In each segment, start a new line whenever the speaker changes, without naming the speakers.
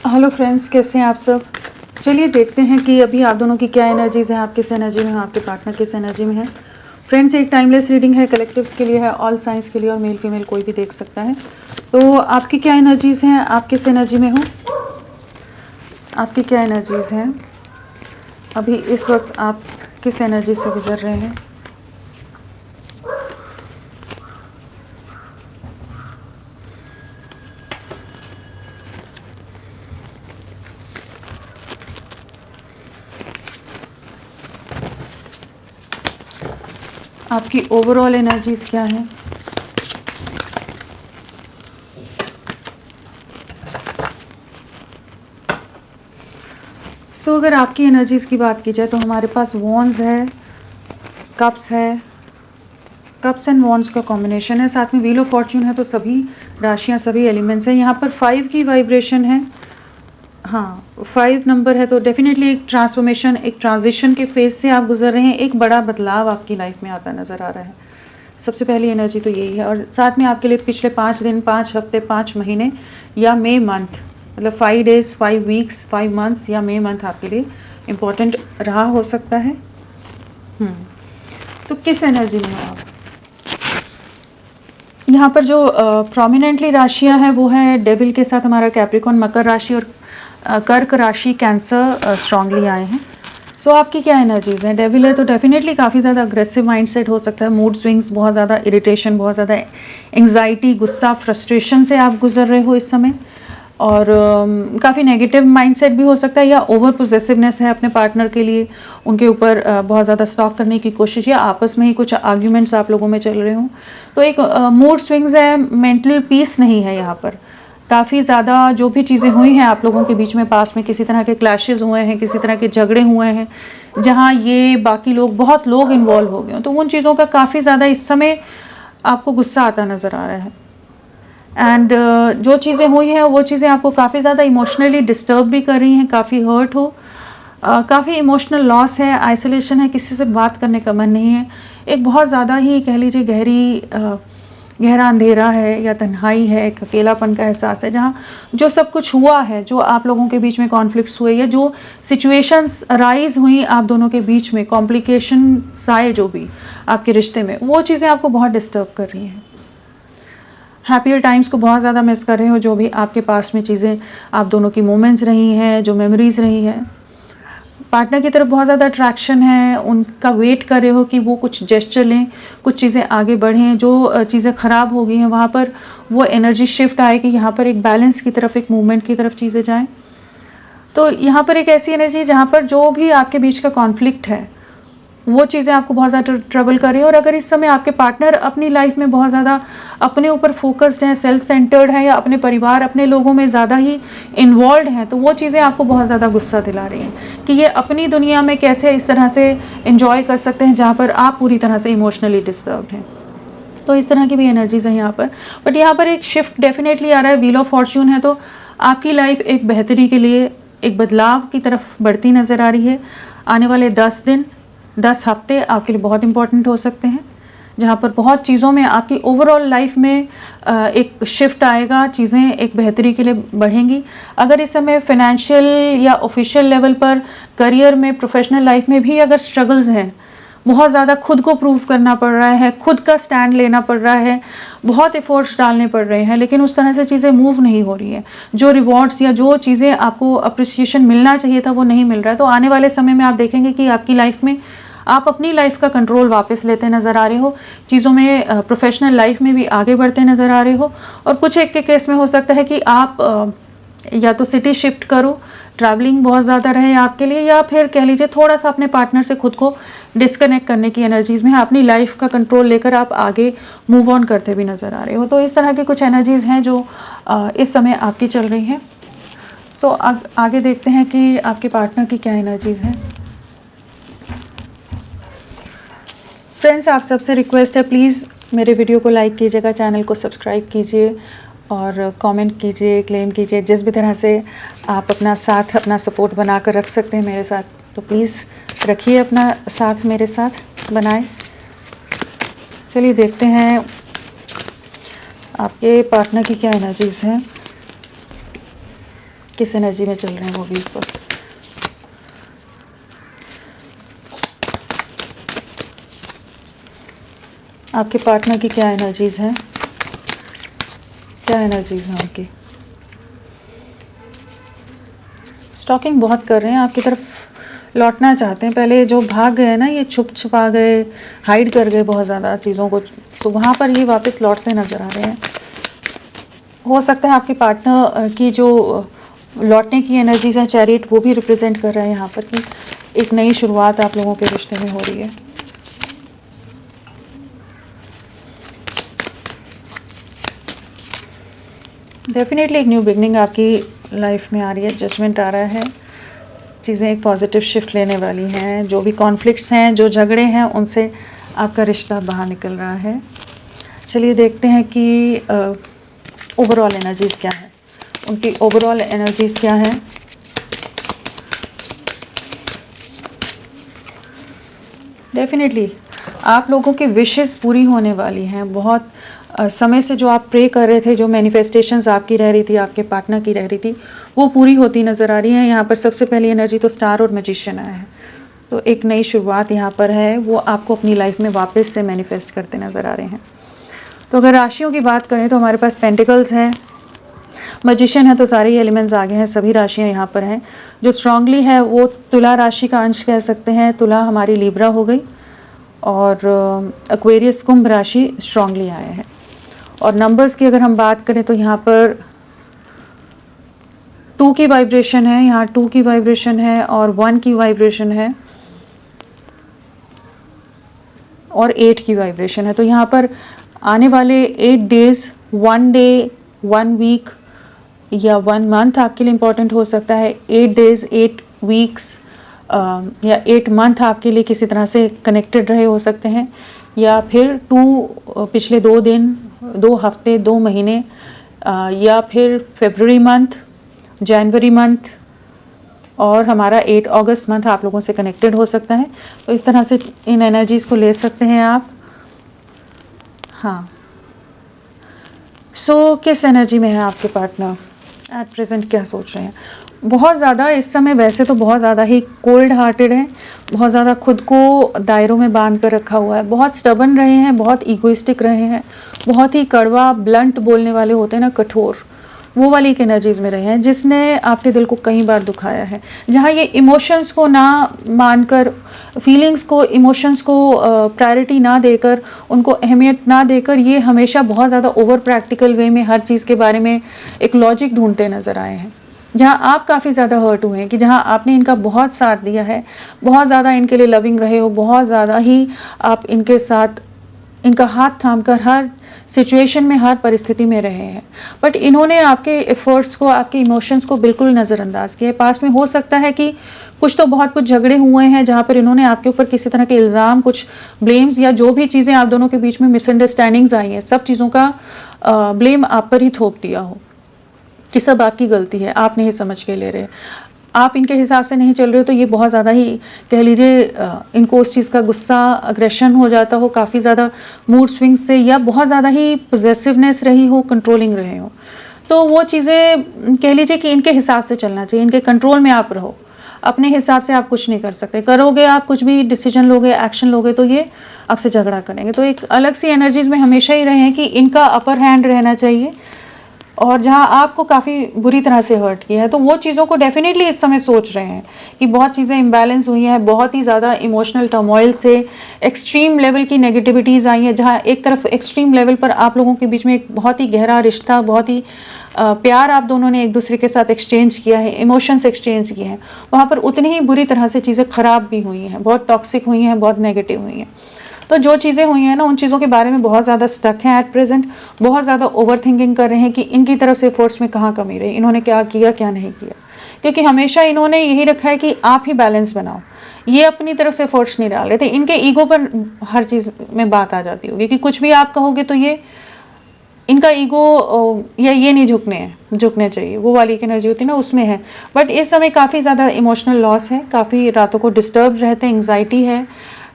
Hello friends, कैसे हैं आप सब। चलिए देखते हैं कि अभी आप दोनों की क्या एनर्जीज़ हैं, आप किस एनर्जी में हैं, आपके पार्टनर किस एनर्जी में है। फ्रेंड्स, एक टाइमलेस रीडिंग है, कलेक्टिव्स के लिए है, ऑल साइंस के लिए, और मेल फीमेल कोई भी देख सकता है। तो आपकी क्या एनर्जीज़ हैं, आप किस एनर्जी में हो, आपकी क्या एनर्जीज़ हैं अभी इस वक्त, आप किस एनर्जी से गुजर रहे हैं। आपकी ओवरऑल एनर्जीज़ क्या हैं। सो अगर आपकी एनर्जीज़ की बात की जाए तो हमारे पास वॉन्ड्स है, कप्स है, कप्स एंड वॉन्ड्स का कॉम्बिनेशन है, साथ में व्हील ऑफ फॉर्च्यून है। तो सभी राशियां, सभी एलिमेंट्स हैं। यहाँ पर 5 की वाइब्रेशन है। हाँ, 5 नंबर है, तो डेफिनेटली एक ट्रांसफॉर्मेशन, एक ट्रांजिशन के फेज से आप गुजर रहे हैं। एक बड़ा बदलाव आपकी लाइफ में आता नज़र आ रहा है। सबसे पहली एनर्जी तो यही है। और साथ में आपके लिए पिछले 5 दिन, 5 हफ्ते, 5 महीने या मे मंथ, मतलब 5 डेज़, 5 वीक्स, 5 मंथ्स या मे मंथ आपके लिए इम्पोर्टेंट रहा हो सकता है। तो किस एनर्जी में हो आप। यहाँ पर जो प्रोमिनेंटली राशियाँ हैं वो है डेविल के साथ हमारा कैप्रिकॉन, मकर राशि और कर्क राशि, कैंसर स्ट्रांगली आए हैं। सो आपकी क्या एनर्जीज़ हैं। डेविल है तो डेफिनेटली काफ़ी ज़्यादा अग्रेसिव माइंडसेट हो सकता है, मूड स्विंग्स, बहुत ज़्यादा इरिटेशन, बहुत ज़्यादा एंग्जाइटी, गुस्सा, फ्रस्ट्रेशन से आप गुजर रहे हो इस समय। और काफ़ी नेगेटिव माइंडसेट भी हो सकता है, या ओवर पोजेसिवनेस है अपने पार्टनर के लिए, उनके ऊपर बहुत ज़्यादा स्टॉक करने की कोशिश, या आपस में ही कुछ आर्ग्यूमेंट्स आप लोगों में चल रहे हों। तो एक मूड स्विंग्स है, मेंटल पीस नहीं है यहाँ पर। काफ़ी ज़्यादा जो भी चीज़ें हुई हैं आप लोगों के बीच में पास्ट में, किसी तरह के क्लैशेस हुए हैं, किसी तरह के झगड़े हुए हैं, जहाँ ये बाकी लोग, बहुत लोग इन्वॉल्व हो गए हैं, तो उन चीज़ों का काफ़ी ज़्यादा इस समय आपको गुस्सा आता नज़र आ रहा है। एंड जो चीज़ें हुई हैं वो चीज़ें आपको काफ़ी ज़्यादा इमोशनली डिस्टर्ब भी कर रही हैं, काफ़ी हर्ट हो, काफ़ी इमोशनल लॉस है, आइसोलेशन है, किसी से बात करने का मन नहीं है, एक बहुत ज़्यादा ही कह लीजिए गहरा अंधेरा है या तन्हाई है, एक अकेलापन का एहसास है, जहाँ जो सब कुछ हुआ है, जो आप लोगों के बीच में कॉन्फ्लिक्ट्स हुए या जो सिचुएशंस अराइज हुई आप दोनों के बीच में, कॉम्प्लिकेशन आए जो भी आपके रिश्ते में, वो चीज़ें आपको बहुत डिस्टर्ब कर रही हैं। हैप्पियर टाइम्स को बहुत ज़्यादा मिस कर रहे हो, जो भी आपके पास में चीज़ें आप दोनों की मोमेंट्स रही हैं, जो मेमोरीज़ रही हैं। पार्टनर की तरफ बहुत ज़्यादा अट्रैक्शन है, उनका वेट कर रहे हो कि वो कुछ जेस्चर लें, कुछ चीज़ें आगे बढ़ें, जो चीज़ें ख़राब हो गई हैं वहाँ पर वो एनर्जी शिफ्ट आए कि यहाँ पर एक बैलेंस की तरफ, एक मूवमेंट की तरफ चीज़ें जाएं। तो यहाँ पर एक ऐसी एनर्जी जहाँ पर जो भी आपके बीच का कॉन्फ्लिक्ट है वो चीज़ें आपको बहुत ज़्यादा ट्रबल कर रही है। और अगर इस समय आपके पार्टनर अपनी लाइफ में बहुत ज़्यादा अपने ऊपर फोकस्ड हैं, सेल्फ सेंटर्ड है, या अपने परिवार, अपने लोगों में ज़्यादा ही इन्वॉल्व हैं, तो वो चीज़ें आपको बहुत ज़्यादा गुस्सा दिला रही हैं कि ये अपनी दुनिया में कैसे इस तरह से इन्जॉय कर सकते हैं जहाँ पर आप पूरी तरह से इमोशनली डिस्टर्ब्ड हैं। तो इस तरह की भी एनर्जीज हैं यहाँ पर। बट यहाँ पर एक शिफ्ट डेफिनेटली आ रहा है, व्हील ऑफ फॉर्च्यून है, तो आपकी लाइफ एक बेहतरी के लिए, एक बदलाव की तरफ बढ़ती नज़र आ रही है। आने वाले 10 दिन, 10 हफ्ते आपके लिए बहुत इंपॉर्टेंट हो सकते हैं, जहाँ पर बहुत चीज़ों में आपकी ओवरऑल लाइफ में एक शिफ्ट आएगा, चीज़ें एक बेहतरी के लिए बढ़ेंगी। अगर इस समय फाइनेंशियल या ऑफिशियल लेवल पर, करियर में, प्रोफेशनल लाइफ में भी अगर स्ट्रगल्स हैं, बहुत ज़्यादा खुद को प्रूव करना पड़ रहा है, खुद का स्टैंड लेना पड़ रहा है, बहुत एफर्ट्स डालने पड़ रहे हैं, लेकिन उस तरह से चीज़ें मूव नहीं हो रही हैं, जो रिवॉर्ड्स या जो चीज़ें आपको अप्रिसिएशन मिलना चाहिए था वो नहीं मिल रहा है। तो आने वाले समय में आप देखेंगे कि आपकी लाइफ में आप अपनी लाइफ का कंट्रोल वापस लेते नज़र आ रहे हो, चीज़ों में, प्रोफेशनल लाइफ में भी आगे बढ़ते नज़र आ रहे हो। और कुछ एक के केस में हो सकता है कि आप या तो सिटी शिफ्ट करो, ट्रैवलिंग बहुत ज़्यादा रहे आपके लिए, या फिर कह लीजिए थोड़ा सा अपने पार्टनर से खुद को डिस्कनेक्ट करने की एनर्जीज़ में अपनी लाइफ का कंट्रोल लेकर आप आगे मूव ऑन करते भी नज़र आ रहे हो। तो इस तरह की कुछ एनर्जीज़ हैं जो इस समय आपकी चल रही हैं। सो आगे देखते हैं कि आपके पार्टनर की क्या एनर्जीज़ हैं। फ्रेंड्स, आप सबसे रिक्वेस्ट है, प्लीज़ मेरे वीडियो को लाइक कीजिएगा, चैनल को सब्सक्राइब कीजिए और कमेंट कीजिए, क्लेम कीजिए, जिस भी तरह से आप अपना साथ, अपना सपोर्ट बना कर रख सकते हैं मेरे साथ, तो प्लीज़ रखिए अपना साथ, मेरे साथ बनाए। चलिए देखते हैं आपके पार्टनर की क्या एनर्जीज़ हैं, किस एनर्जी में चल रहे हैं वो भी इस वक्त। आपके पार्टनर की क्या एनर्जीज़ हैं, क्या एनर्जीज़ हैं आपकी। स्टॉकिंग बहुत कर रहे हैं, आपकी तरफ लौटना चाहते हैं। पहले जो भाग गए ना, ये छुपा गए, हाइड कर गए बहुत ज़्यादा चीज़ों को, तो वहाँ पर ये वापस लौटते नज़र आ रहे हैं। हो सकता है आपके पार्टनर की जो लौटने की एनर्जीज़ हैं, चैरियट, वो भी रिप्रेजेंट कर रहा है यहाँ पर कि एक नई शुरुआत आप लोगों के रिश्ते में हो रही है। डेफिनेटली एक न्यू बिगनिंग आपकी लाइफ में आ रही है, जजमेंट आ रहा है, चीज़ें एक पॉजिटिव शिफ्ट लेने वाली हैं। जो भी कॉन्फ्लिक्ट्स हैं, जो झगड़े हैं, उनसे आपका रिश्ता बाहर निकल रहा है। चलिए देखते हैं कि ओवरऑल एनर्जीज़ क्या है, उनकी ओवरऑल एनर्जीज़ क्या है। डेफिनेटली आप लोगों की विशेस पूरी होने वाली हैं। बहुत समय से जो आप प्रे कर रहे थे, जो मैनिफेस्टेशंस आपकी रह रही थी, आपके पार्टनर की रह रही थी, वो पूरी होती नज़र आ रही है। यहाँ पर सबसे पहली एनर्जी तो स्टार और मैजिशियन आया है, तो एक नई शुरुआत यहाँ पर है, वो आपको अपनी लाइफ में वापस से मैनिफेस्ट करते नज़र आ रहे हैं। तो अगर राशियों की बात करें तो हमारे पास पेंटिकल्स है, मैजिशियन है, तो सारे ही एलिमेंट्स आगे हैं, सभी राशियाँ यहाँ पर हैं। जो स्ट्रांगली है वो तुला राशि का अंश कह सकते हैं, तुला हमारी लिब्रा हो गई, और एक्वेरियस कुंभ राशि स्ट्रांगली आए हैं। और नंबर्स की अगर हम बात करें तो यहाँ पर 2 की वाइब्रेशन है, यहाँ 2 की वाइब्रेशन है, और 1 की वाइब्रेशन है, और 8 की वाइब्रेशन है। तो यहाँ पर आने वाले 8 डेज़, 1 डे, 1 वीक या 1 मंथ आपके लिए इम्पॉर्टेंट हो सकता है। 8 डेज़, 8 वीक्स या 8 मंथ आपके लिए किसी तरह से कनेक्टेड रहे हो सकते हैं, या फिर पिछले 2 दिन, 2 हफ्ते, 2 महीने, या फिर फरवरी मंथ, जनवरी मंथ, और हमारा 8 अगस्त मंथ आप लोगों से कनेक्टेड हो सकता है। तो इस तरह से इन एनर्जीज़ को ले सकते हैं आप। हाँ, सो किस एनर्जी में है आपके पार्टनर एट प्रेजेंट, क्या सोच रहे हैं। बहुत ज़्यादा इस समय वैसे तो बहुत ज़्यादा ही कोल्ड हार्टेड हैं, बहुत ज़्यादा खुद को दायरों में बांध कर रखा हुआ है, बहुत स्टबन रहे हैं, बहुत ईगोइस्टिक रहे हैं, बहुत ही कड़वा ब्लंट बोलने वाले होते हैं ना, कठोर, वो वाली एक एनर्जीज़ में रहे हैं, जिसने आपके दिल को कई बार दुखाया है। जहाँ ये इमोशंस को ना मानकर, फीलिंग्स को, इमोशंस को प्रायोरिटी ना देकर, उनको अहमियत ना देकर, ये हमेशा बहुत ज़्यादा ओवर प्रैक्टिकल वे में हर चीज़ के बारे में एक लॉजिक ढूंढते नज़र आए हैं। जहाँ आप काफ़ी ज़्यादा हर्ट हुए हैं कि जहाँ आपने इनका बहुत साथ दिया है, बहुत ज़्यादा इनके लिए लविंग रहे हो, बहुत ज़्यादा ही आप इनके साथ, इनका हाथ थामकर हर सिचुएशन में, हर परिस्थिति में रहे हैं, बट इन्होंने आपके एफर्ट्स को, आपके इमोशंस को बिल्कुल नज़रअंदाज किया है। पास में हो सकता है कि कुछ झगड़े हुए हैं जहाँ पर इन्होंने आपके ऊपर किसी तरह के इल्ज़ाम, कुछ ब्लेम्स, या जो भी चीज़ें आप दोनों के बीच में मिसअंडरस्टैंडिंग्स आई हैं, सब चीज़ों का ब्लेम आप पर ही थोप दिया हो कि सब आपकी गलती है, आप नहीं समझ के ले रहे, आप इनके हिसाब से नहीं चल रहे हो। तो ये बहुत ज़्यादा ही कह लीजिए इनको उस चीज़ का गुस्सा, अग्रेशन हो जाता हो, काफ़ी ज़्यादा मूड स्विंग्स से, या बहुत ज़्यादा ही पॉजेसिवनेस रही हो, कंट्रोलिंग रहे हो। तो वो चीज़ें कह लीजिए कि इनके हिसाब से चलना चाहिए, इनके कंट्रोल में आप रहो, अपने हिसाब से आप कुछ नहीं कर सकते। करोगे आप कुछ भी डिसीजन लोगे, एक्शन लोगे, तो ये आपसे झगड़ा करेंगे। तो एक अलग सी एनर्जीज में हमेशा ही रहे हैं कि इनका अपर हैंड रहना चाहिए, और जहाँ आपको काफ़ी बुरी तरह से हर्ट किया है, तो वो चीज़ों को डेफिनेटली इस समय सोच रहे हैं कि बहुत चीज़ें इम्बैलेंस हुई हैं, बहुत ही ज़्यादा इमोशनल टर्मोइल से एक्सट्रीम लेवल की नेगेटिविटीज़ आई हैं। जहाँ एक तरफ एक्सट्रीम लेवल पर आप लोगों के बीच में एक बहुत ही गहरा रिश्ता, बहुत ही प्यार आप दोनों ने एक दूसरे के साथ एक्सचेंज किया है, इमोशंस एक्सचेंज किए हैं, वहाँ पर उतनी ही बुरी तरह से चीज़ें ख़राब भी हुई हैं, बहुत टॉक्सिक हुई हैं, बहुत नेगेटिव हुई हैं। तो जो चीज़ें हुई हैं ना, उन चीज़ों के बारे में बहुत ज़्यादा स्टक हैं एट प्रेजेंट, बहुत ज़्यादा ओवर थिंकिंग कर रहे हैं कि इनकी तरफ से एफर्ट्स में कहाँ कमी रही, इन्होंने क्या किया, क्या नहीं किया, क्योंकि हमेशा इन्होंने यही रखा है कि आप ही बैलेंस बनाओ। ये अपनी तरफ से एफर्ट्स नहीं डाल रहे थे, इनके ईगो पर हर चीज़ में बात आ जाती होगी कि कुछ भी आप कहोगे तो ये इनका ईगो या ये नहीं झुकने चाहिए, वो वाली एक एनर्जी होती है ना, उसमें है। बट इस समय काफ़ी ज़्यादा इमोशनल लॉस है, काफ़ी रातों को डिस्टर्ब रहते हैं, एंग्जाइटी है,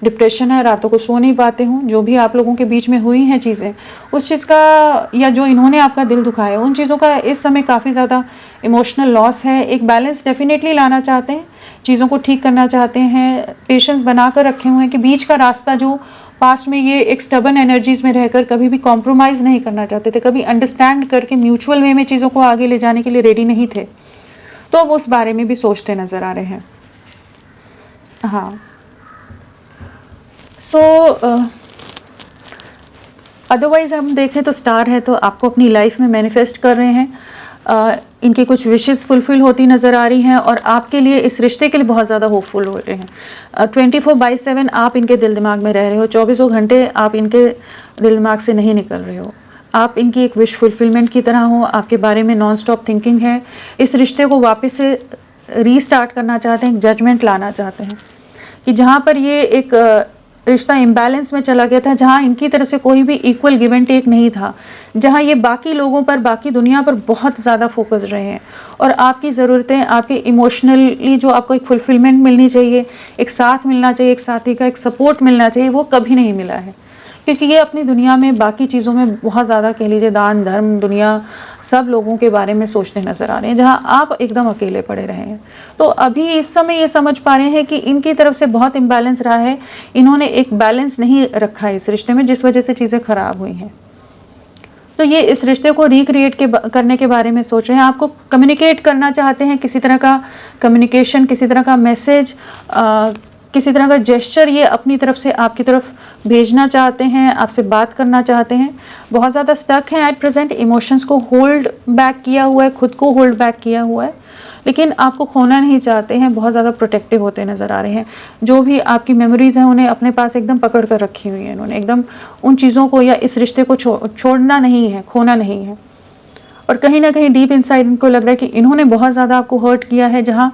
डिप्रेशन है, रातों को सो नहीं पाते हों, जो भी आप लोगों के बीच में हुई हैं चीज़ें, उस चीज़ का या जो इन्होंने आपका दिल दुखाया उन चीज़ों का इस समय काफ़ी ज़्यादा इमोशनल लॉस है। एक बैलेंस डेफिनेटली लाना चाहते हैं, चीज़ों को ठीक करना चाहते हैं, पेशेंस बना कर रखे हुए हैं कि बीच का रास्ता जो पास्ट में ये एक स्टबन एनर्जीज़ में रहकर कभी भी कॉम्प्रोमाइज़ नहीं करना चाहते थे, कभी अंडरस्टैंड करके म्यूचुअल वे में चीज़ों को आगे ले जाने के लिए रेडी नहीं थे, तो अब उस बारे में भी सोचते नज़र आ रहे हैं। हाँ, सो अदरवाइज़ हम देखें तो स्टार है तो आपको अपनी लाइफ में मैनिफेस्ट कर रहे हैं, इनकी कुछ विशेस फुलफ़िल होती नज़र आ रही हैं और आपके लिए इस रिश्ते के लिए बहुत ज़्यादा होपफुल हो रहे हैं। 24/7 आप इनके दिल दिमाग में रह रहे हो, 24 घंटे आप इनके दिल दिमाग से नहीं निकल रहे हो। आप इनकी एक विश फुलफिलमेंट की तरह हो, आपके बारे में नॉन स्टॉप थिंकिंग है, इस रिश्ते को वापस से रीस्टार्ट करना चाहते हैं, एक जजमेंट लाना चाहते हैं कि जहाँ पर ये एक रिश्ता इम्बैलेंस में चला गया था, जहाँ इनकी तरफ से कोई भी इक्वल गिव एंड टेक नहीं था, जहाँ ये बाकी लोगों पर, बाकी दुनिया पर बहुत ज़्यादा फोकस रहे हैं और आपकी ज़रूरतें, आपके इमोशनली जो आपको एक फुलफिलमेंट मिलनी चाहिए, एक साथ मिलना चाहिए, एक साथी का एक सपोर्ट मिलना चाहिए, वो कभी नहीं मिला है। क्योंकि ये अपनी दुनिया में बाकी चीज़ों में बहुत ज़्यादा कह लीजिए दान धर्म दुनिया सब लोगों के बारे में सोचने नज़र आ रहे हैं, जहाँ आप एकदम अकेले पड़े रहे हैं। तो अभी इस समय ये समझ पा रहे हैं कि इनकी तरफ से बहुत इम्बैलेंस रहा है, इन्होंने एक बैलेंस नहीं रखा है इस रिश्ते में, जिस वजह से चीज़ें ख़राब हुई हैं। तो ये इस रिश्ते को रिक्रिएट करने के बारे में सोच रहे हैं, आपको कम्युनिकेट करना चाहते हैं, किसी तरह का कम्युनिकेशन, किसी तरह का मैसेज, किसी तरह का जेस्चर ये अपनी तरफ से आपकी तरफ भेजना चाहते हैं, आपसे बात करना चाहते हैं। बहुत ज़्यादा स्टक हैं एट प्रेजेंट, इमोशंस को होल्ड बैक किया हुआ है, खुद को होल्ड बैक किया हुआ है, लेकिन आपको खोना नहीं चाहते हैं, बहुत ज़्यादा प्रोटेक्टिव होते नज़र आ रहे हैं। जो भी आपकी मेमोरीज़ हैं उन्हें अपने पास एकदम पकड़ कर रखी हुई हैं इन्होंने, एकदम उन चीज़ों को या इस रिश्ते को छोड़ना नहीं है, खोना नहीं है। और कहीं ना कहीं डीप इनसाइड इनको लग रहा है कि इन्होंने बहुत ज़्यादा आपको हर्ट किया है, जहाँ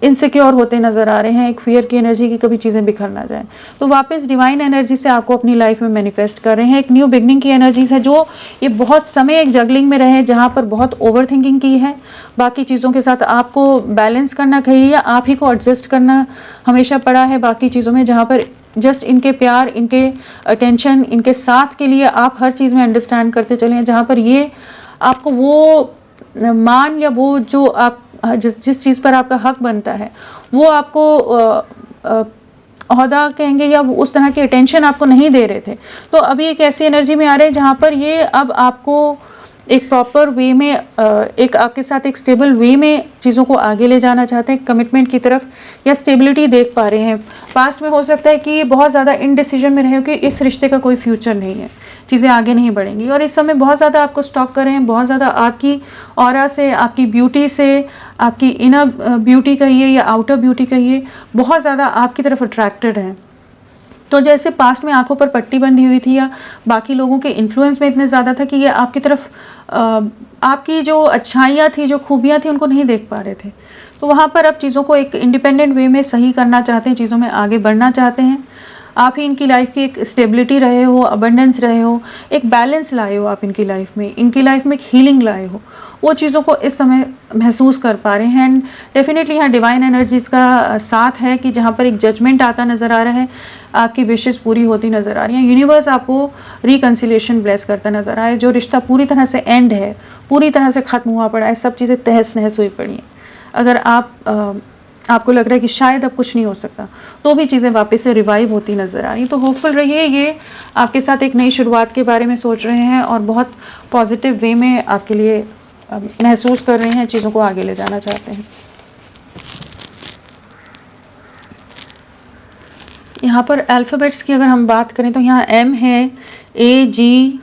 इनसिक्योर होते नज़र आ रहे हैं, एक फियर की एनर्जी की कभी चीज़ें बिखर ना जाए। तो वापस डिवाइन एनर्जी से आपको अपनी लाइफ में मैनिफेस्ट कर रहे हैं, एक न्यू बिगनिंग की एनर्जीज है, जो ये बहुत समय एक जगलिंग में रहे, जहाँ पर बहुत ओवर थिंकिंग की है, बाकी चीज़ों के साथ आपको बैलेंस करना कहिए या आप ही को एडजस्ट करना हमेशा पड़ा है बाकी चीज़ों में, जहाँ पर जस्ट इनके प्यार, इनके अटेंशन, इनके साथ के लिए आप हर चीज़ में अंडरस्टैंड करते चले हैं, जहाँ पर ये आपको वो मान या वो जो आप जिस चीज़ पर आपका हक बनता है वो आपको ओहदा कहेंगे या उस तरह की अटेंशन आपको नहीं दे रहे थे। तो अभी एक ऐसी एनर्जी में आ रहे हैं जहाँ पर ये अब आपको एक प्रॉपर वे में, एक आपके साथ एक स्टेबल वे में चीज़ों को आगे ले जाना चाहते हैं, कमिटमेंट की तरफ या स्टेबिलिटी देख पा रहे हैं। पास्ट में हो सकता है कि बहुत ज़्यादा इनडिसीजन में रहे हो कि इस रिश्ते का कोई फ्यूचर नहीं है, चीज़ें आगे नहीं बढ़ेंगी, और इस समय बहुत ज़्यादा आपको स्टॉक कर रहे हैं, बहुत ज़्यादा आपकी ऑरा से, आपकी ब्यूटी से, आपकी इनर ब्यूटी कहिए या आउटर ब्यूटी कहिए, बहुत ज़्यादा आपकी तरफ अट्रैक्टेड है। तो जैसे पास्ट में आंखों पर पट्टी बंधी हुई थी या बाकी लोगों के इन्फ्लुएंस में इतने ज़्यादा था कि ये आपकी तरफ आपकी जो अच्छाइयाँ थी, जो खूबियाँ थी, उनको नहीं देख पा रहे थे। तो वहाँ पर अब चीज़ों को एक इंडिपेंडेंट वे में सही करना चाहते हैं, चीज़ों में आगे बढ़ना चाहते हैं। आप ही इनकी लाइफ की एक स्टेबिलिटी रहे हो, अबंडेंस रहे हो, एक बैलेंस लाए हो आप इनकी लाइफ में, इनकी लाइफ में एक हीलिंग लाए हो, वो चीज़ों को इस समय महसूस कर पा रहे हैं। एंड डेफिनेटली यहाँ डिवाइन एनर्जीज़ का साथ है कि जहाँ पर एक जजमेंट आता नज़र आ रहा है, आपकी विशेज़ पूरी होती नज़र आ रही हैं, यूनिवर्स आपको रिकन्सिलिएशन ब्लेस करता नज़र आए, जो रिश्ता पूरी तरह से एंड है, पूरी तरह से ख़त्म हुआ पड़ा है, सब चीज़ें तहस नहस हुई पड़ी हैं। अगर आपको लग रहा है कि शायद अब कुछ नहीं हो सकता, तो भी चीज़ें वापस से रिवाइव होती नज़र आ रही। तो होपफुल रहिए, ये आपके साथ एक नई शुरुआत के बारे में सोच रहे हैं और बहुत पॉजिटिव वे में आपके लिए महसूस कर रहे हैं, चीज़ों को आगे ले जाना चाहते हैं। यहाँ पर अल्फ़ाबेट्स की अगर हम बात करें तो यहाँ M है, AGCIANSTR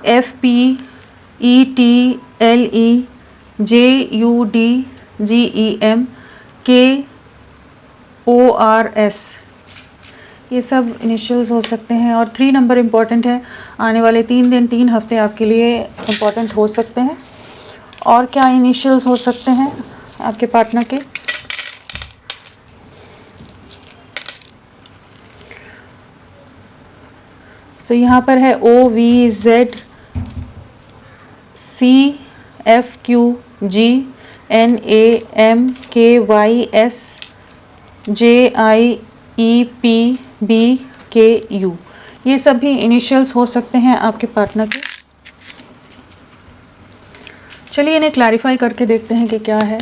FPETLEJUDGEM KORS, ये सब इनिशियल्स हो सकते हैं। और 3 नंबर इम्पॉर्टेंट है, आने वाले 3 दिन 3 हफ्ते आपके लिए इम्पॉर्टेंट हो सकते हैं। और क्या इनिशियल्स हो सकते हैं आपके पार्टनर के? सो यहाँ पर है OVZCFQG NAMKYSJIEPBKU, ये सभी इनिशियल्स हो सकते हैं आपके पार्टनर के। चलिए इन्हें क्लैरिफाई करके देखते हैं कि क्या है।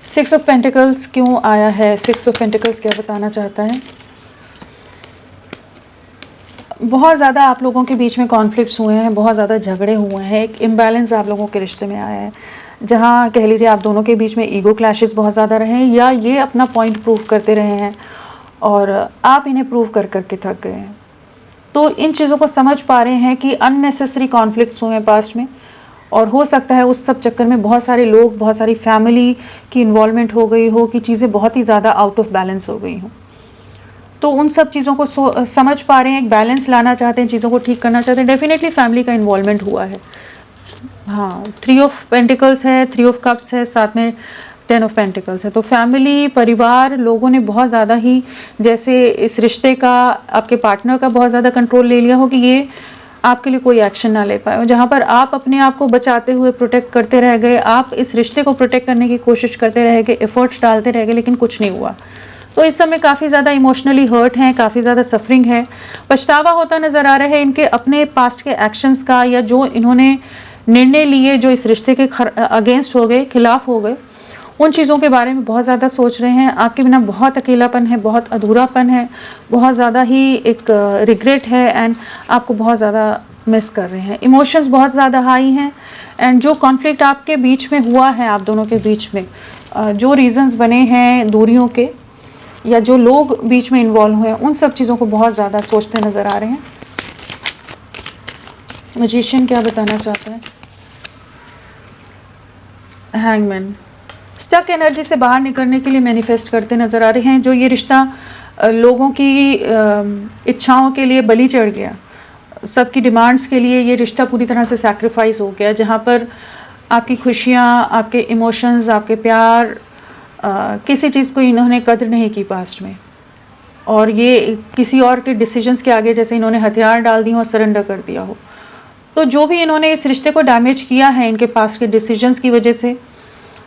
6 ऑफ पेंटिकल्स क्यों आया है, 6 ऑफ पेंटिकल्स क्या बताना चाहता है। बहुत ज़्यादा आप लोगों के बीच में कॉन्फ्लिक्ट्स हुए हैं, बहुत ज़्यादा झगड़े हुए हैं, एक इम्बैलेंस आप लोगों के रिश्ते में आया है, जहाँ कह लीजिए आप दोनों के बीच में ईगो क्लैशेस बहुत ज़्यादा रहे हैं, या ये अपना पॉइंट प्रूव करते रहे हैं और आप इन्हें प्रूव कर करके थक गए हैं। तो इन चीज़ों को समझ पा रहे हैं कि अननेसेसरी कॉन्फ्लिक्ट्स हुए हैं पास्ट में, और हो सकता है उस सब चक्कर में बहुत सारे लोग, बहुत सारी फैमिली की इन्वॉल्वमेंट हो गई हो कि चीज़ें बहुत ही ज़्यादा आउट ऑफ बैलेंस हो गई हों। तो उन सब चीज़ों को समझ पा रहे हैं, एक बैलेंस लाना चाहते हैं, चीज़ों को ठीक करना चाहते हैं। डेफिनेटली फैमिली का इन्वॉल्वमेंट हुआ है। हाँ, 3 ऑफ पेंटिकल्स है, 3 ऑफ कप्स है, साथ में 10 ऑफ पेंटिकल्स है। तो फैमिली, परिवार, लोगों ने बहुत ज़्यादा ही जैसे इस रिश्ते का, आपके पार्टनर का बहुत ज़्यादा कंट्रोल ले लिया हो कि ये आपके लिए कोई एक्शन ना ले पाए। जहाँ पर आप अपने आप को बचाते हुए प्रोटेक्ट करते रह गए, आप इस रिश्ते को प्रोटेक्ट करने की कोशिश करते रह गए, एफर्ट्स डालते रह गए, लेकिन कुछ नहीं हुआ। तो इस समय काफ़ी ज़्यादा इमोशनली हर्ट हैं, काफ़ी ज़्यादा सफरिंग है, पछतावा होता नज़र आ रहा है इनके अपने पास्ट के एक्शंस का, या जो इन्होंने निर्णय लिए जो इस रिश्ते के अगेंस्ट हो गए, खिलाफ हो गए, उन चीज़ों के बारे में बहुत ज़्यादा सोच रहे हैं। आपके बिना बहुत अकेलापन है, बहुत अधूरापन है, बहुत ज़्यादा ही एक रिग्रेट है, एंड आपको बहुत ज़्यादा मिस कर रहे हैं। इमोशंस बहुत ज़्यादा हाई हैं, एंड जो कॉन्फ्लिक्ट आपके बीच में हुआ है, आप दोनों के बीच में जो रीजंस बने हैं दूरियों के, या जो लोग बीच में इन्वॉल्व हुए हैं, उन सब चीज़ों को बहुत ज़्यादा सोचते नज़र आ रहे हैं। मैजिशियन क्या बताना चाहता है। हैंगमैन स्टक एनर्जी से बाहर निकलने के लिए मैनिफेस्ट करते नज़र आ रहे हैं। जो ये रिश्ता लोगों की इच्छाओं के लिए बलि चढ़ गया, सबकी डिमांड्स के लिए ये रिश्ता पूरी तरह से सैक्रिफाइस हो गया, जहाँ पर आपकी खुशियाँ, आपके इमोशंस, आपके प्यार, किसी चीज़ को इन्होंने कदर नहीं की पास्ट में, और ये किसी और के डिसीजंस के आगे जैसे इन्होंने हथियार डाल दिए हो, सरेंडर कर दिया हो। तो जो भी इन्होंने इस रिश्ते को डैमेज किया है इनके पास्ट के डिसीजंस की वजह से,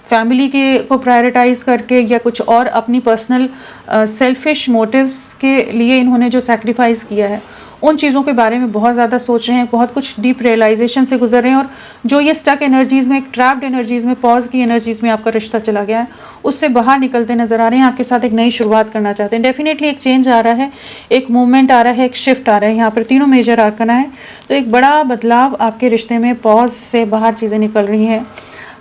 फैमिली के को प्रायोरिटाइज करके, या कुछ और अपनी पर्सनल सेल्फिश मोटिव्स के लिए इन्होंने जो सैक्रिफाइस किया है, उन चीज़ों के बारे में बहुत ज़्यादा सोच रहे हैं, बहुत कुछ डीप रियलाइजेशन से गुजर रहे हैं, और जो ये स्टक एनर्जीज़ में, एक ट्रैप्ड एनर्जीज़ में, पॉज की एनर्जीज़ में आपका रिश्ता चला गया है, उससे बाहर निकलते नज़र आ रहे हैं। आपके साथ एक नई शुरुआत करना चाहते हैं। डेफिनेटली एक चेंज आ रहा है, एक मूवमेंट आ रहा है, एक शिफ्ट आ रहा है। यहाँ पर तीनों मेजर आर्कना है, तो एक बड़ा बदलाव आपके रिश्ते में, पॉज से बाहर चीज़ें निकल रही हैं।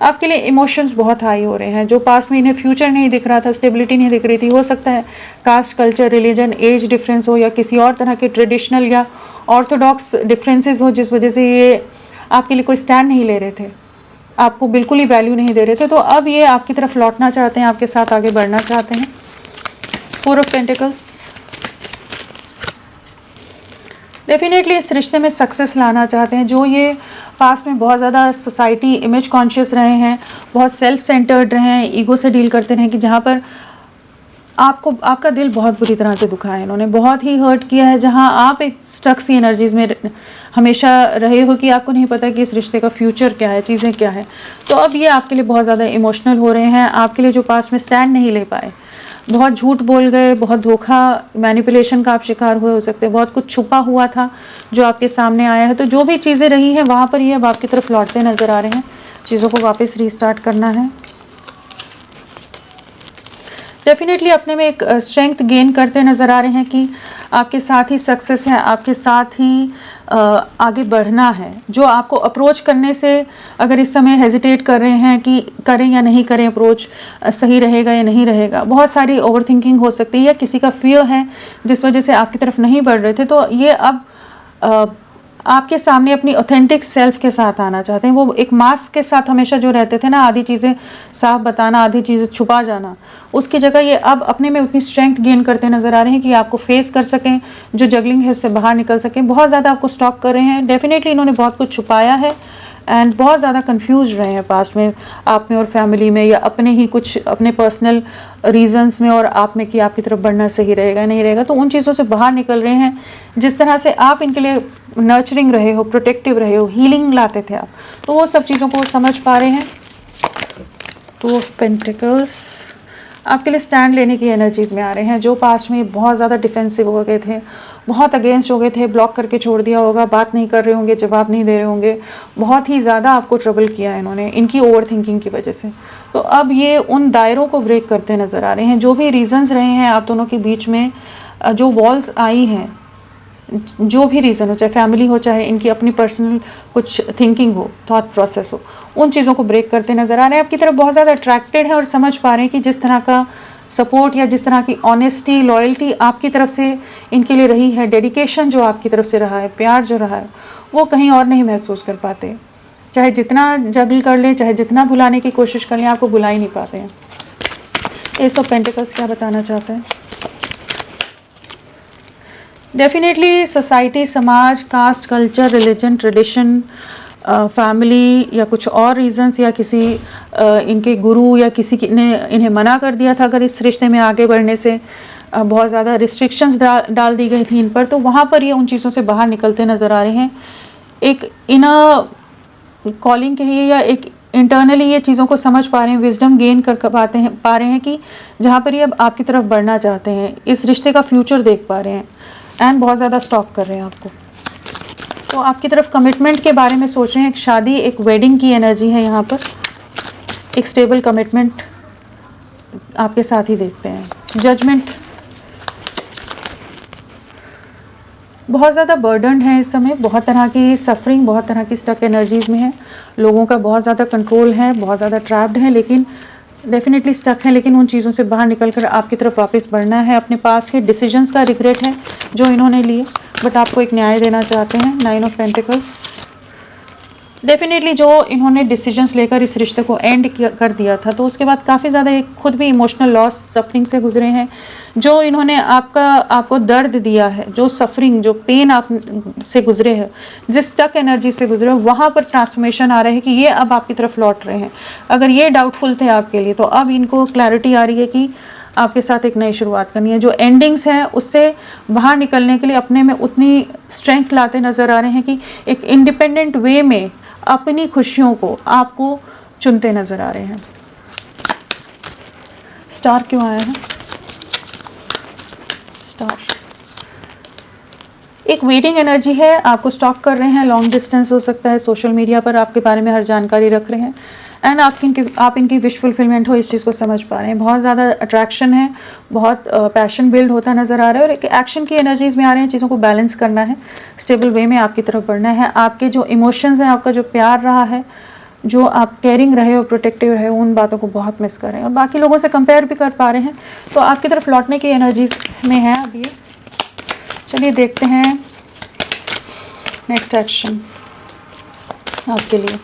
आपके लिए इमोशंस बहुत हाई हो रहे हैं। जो पास्ट में इन्हें फ्यूचर नहीं दिख रहा था, स्टेबिलिटी नहीं दिख रही थी, हो सकता है caste, culture, religion, age difference हो, या किसी और तरह के ट्रेडिशनल या ऑर्थोडॉक्स डिफरेंसेस हो, जिस वजह से ये आपके लिए कोई स्टैंड नहीं ले रहे थे, आपको बिल्कुल ही वैल्यू नहीं दे रहे थे। तो अब ये आपकी तरफ लौटना चाहते हैं, आपके साथ आगे बढ़ना चाहते हैं। 4 ऑफ पेंटिकल्स डेफिनेटली इस रिश्ते में सक्सेस लाना चाहते हैं। जो ये पास्ट में बहुत ज़्यादा सोसाइटी इमेज कॉन्शियस रहे हैं, बहुत सेल्फ सेंटर्ड रहे हैं, ईगो से डील करते रहे, कि जहाँ पर आपको, आपका दिल बहुत बुरी तरह से दुखा है, इन्होंने बहुत ही हर्ट किया है, जहाँ आप एक स्टक सी एनर्जीज़ में हमेशा रहे हो कि आपको नहीं पता कि इस रिश्ते का फ्यूचर क्या है, चीज़ें क्या है। तो अब ये आपके लिए बहुत ज़्यादा इमोशनल हो रहे हैं, आपके लिए जो पास्ट में स्टैंड नहीं ले पाए, बहुत झूठ बोल गए, बहुत धोखा, मैनिपुलेशन का आप शिकार हुए हो सकते हैं, बहुत कुछ छुपा हुआ था जो आपके सामने आया है। तो जो भी चीज़ें रही हैं वहाँ पर ये अब आपकी तरफ लौटते नज़र आ रहे हैं, चीज़ों को वापस रीस्टार्ट करना है। डेफिनेटली अपने में एक स्ट्रेंथ गेन करते नज़र आ रहे हैं कि आपके साथ ही सक्सेस है, आपके साथ ही आगे बढ़ना है। जो आपको अप्रोच करने से अगर इस समय हेजिटेट कर रहे हैं कि करें या नहीं करें, अप्रोच सही रहेगा या नहीं रहेगा, बहुत सारी ओवर थिंकिंग हो सकती है, या किसी का फियर है जिस वजह से आपकी तरफ नहीं बढ़ रहे थे, तो ये अब आपके सामने अपनी ऑथेंटिक सेल्फ के साथ आना चाहते हैं। वो एक मास्क के साथ हमेशा जो रहते थे ना, आधी चीज़ें साफ बताना, आधी चीज़ें छुपा जाना, उसकी जगह ये अब अपने में उतनी स्ट्रेंथ गेन करते नज़र आ रहे हैं कि आपको फेस कर सकें, जो जगलिंग है उससे बाहर निकल सकें। बहुत ज़्यादा आपको स्टॉक कर रहे हैं, डेफिनेटली इन्होंने बहुत कुछ छुपाया है, एंड बहुत ज़्यादा कंफ्यूज रहे हैं पास्ट में, आप में और फैमिली में, या अपने ही कुछ अपने पर्सनल रीजंस में और आप में, कि आपकी तरफ बढ़ना सही रहेगा नहीं रहेगा। तो उन चीज़ों से बाहर निकल रहे हैं। जिस तरह से आप इनके लिए नर्चरिंग रहे हो, प्रोटेक्टिव रहे हो, हीलिंग लाते थे आप, तो वो सब चीज़ों को समझ पा रहे हैं। टू ऑफ पेंटिकल्स आपके लिए स्टैंड लेने की एनर्जीज़ में आ रहे हैं। जो पास्ट में बहुत ज़्यादा डिफेंसिव हो गए थे, बहुत अगेंस्ट हो गए थे, ब्लॉक करके छोड़ दिया होगा, बात नहीं कर रहे होंगे, जवाब नहीं दे रहे होंगे, बहुत ही ज़्यादा आपको ट्रबल किया है इन्होंने इनकी ओवर थिंकिंग की वजह से। तो अब ये उन दायरों को ब्रेक करते नज़र आ रहे हैं। जो भी रीज़न्स रहे हैं आप दोनों के बीच में, जो वॉल्स आई हैं, जो भी रीज़न हो, चाहे फैमिली हो, चाहे इनकी अपनी पर्सनल कुछ थिंकिंग हो, थॉट प्रोसेस हो, उन चीज़ों को ब्रेक करते नज़र आ रहे हैं। आपकी तरफ बहुत ज़्यादा अट्रैक्टेड है और समझ पा रहे हैं कि जिस तरह का सपोर्ट या जिस तरह की ऑनेस्टी, लॉयल्टी आपकी तरफ से इनके लिए रही है, डेडिकेशन जो आपकी तरफ से रहा है, प्यार जो रहा है, वो कहीं और नहीं महसूस कर पाते। चाहे जितना जगल कर लें, चाहे जितना भुलाने की कोशिश कर लें, आपको भुला ही नहीं पाते हैं। एस ऑफ पेंटिकल्स क्या बताना चाहते हैं? डेफिनेटली सोसाइटी, समाज, caste, culture, religion, tradition, family या कुछ और रीजंस या किसी इनके गुरु या किसी ने इन्हें मना कर दिया था अगर इस रिश्ते में आगे बढ़ने से, बहुत ज़्यादा रिस्ट्रिक्शंस डाल दी गई थी इन पर, तो वहाँ पर ये उन चीज़ों से बाहर निकलते नज़र आ रहे हैं। एक इनर कॉलिंग कहिए या एक इंटरनली ये चीज़ों को समझ पा रहे हैं, विजडम गेन कर पा रहे हैं कि जहाँ पर ये अब आपकी तरफ बढ़ना चाहते हैं, इस रिश्ते का फ्यूचर देख पा रहे हैं एंड बहुत ज़्यादा स्टॉप कर रहे हैं आपको। तो आपकी तरफ कमिटमेंट के बारे में सोच रहे हैं। एक शादी, एक वेडिंग की एनर्जी है यहाँ पर, एक स्टेबल कमिटमेंट आपके साथ ही देखते हैं। जजमेंट बहुत ज़्यादा बर्डन्ड है इस समय, बहुत तरह की सफरिंग, बहुत तरह की स्टक एनर्जीज़ में है, लोगों का बहुत ज़्यादा कंट्रोल है, बहुत ज़्यादा ट्रैप्ड है, लेकिन डेफिनेटली स्टक है, लेकिन उन चीज़ों से बाहर निकलकर आपकी तरफ वापस बढ़ना है। अपने पास के डिसीजंस का रिग्रेट है जो इन्होंने लिए, बट आपको एक न्याय देना चाहते हैं। 9 ऑफ पेंटिकल्स डेफिनेटली जो इन्होंने डिसीजंस लेकर इस रिश्ते को एंड कर दिया था, तो उसके बाद काफ़ी ज़्यादा एक खुद भी इमोशनल लॉस, सफरिंग से गुजरे हैं। जो इन्होंने आपको दर्द दिया है, जो सफरिंग, जो पेन आप से गुजरे हैं, जिस टक एनर्जी से गुजरे हैं, वहाँ पर ट्रांसफॉर्मेशन आ रहा है कि ये अब आपकी तरफ लौट रहे हैं। अगर ये डाउटफुल थे आपके लिए, तो अब इनको क्लैरिटी आ रही है कि आपके साथ एक नई शुरुआत करनी है। जो एंडिंग्स हैं उससे बाहर निकलने के लिए अपने में उतनी स्ट्रेंथ लाते नज़र आ रहे हैं कि एक इंडिपेंडेंट वे में अपनी खुशियों को आपको चुनते नज़र आ रहे हैं। स्टार क्यों आया है? स्टार एक वेटिंग एनर्जी है, आपको स्टॉक कर रहे हैं, लॉन्ग डिस्टेंस हो सकता है, सोशल मीडिया पर आपके बारे में हर जानकारी रख रहे हैं एंड आप इनकी विश फुलफिलमेंट हो, इस चीज़ को समझ पा रहे हैं। बहुत ज़्यादा अट्रैक्शन है, बहुत पैशन बिल्ड होता नज़र आ रहा है और एक एक्शन की एनर्जीज़ में आ रहे हैं। चीज़ों को बैलेंस करना है, स्टेबल वे में आपकी तरफ बढ़ना है। आपके जो इमोशंस हैं, आपका जो प्यार रहा है, जो आप केयरिंग रहे हो, प्रोटेक्टिव रहे हो, उन बातों को बहुत मिस कर रहे हैं और बाकी लोगों से कंपेयर भी कर पा रहे हैं, तो आपकी तरफ लौटने की एनर्जीज में है अब ये। चलिए देखते हैं नेक्स्ट एक्शन आपके लिए।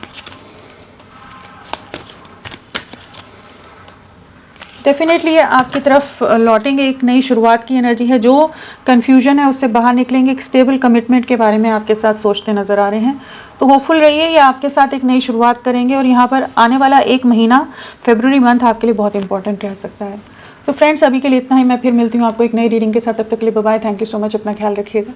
डेफिनेटली ये आपकी तरफ लौटेंगे, एक नई शुरुआत की एनर्जी है। जो कन्फ्यूजन है उससे बाहर निकलेंगे, एक स्टेबल कमिटमेंट के बारे में आपके साथ सोचते नज़र आ रहे हैं। तो होपफुल रहिए, ये आपके साथ एक नई शुरुआत करेंगे और यहाँ पर आने वाला एक महीना, फरवरी मंथ, आपके लिए बहुत इंपॉर्टेंट रह सकता है। तो फ्रेंड्स, अभी के लिए इतना ही। मैं फिर मिलती हूँ आपको एक नई रीडिंग के साथ। तब तक के लिए bye bye. Thank you so much, अपना ख्याल रखिएगा।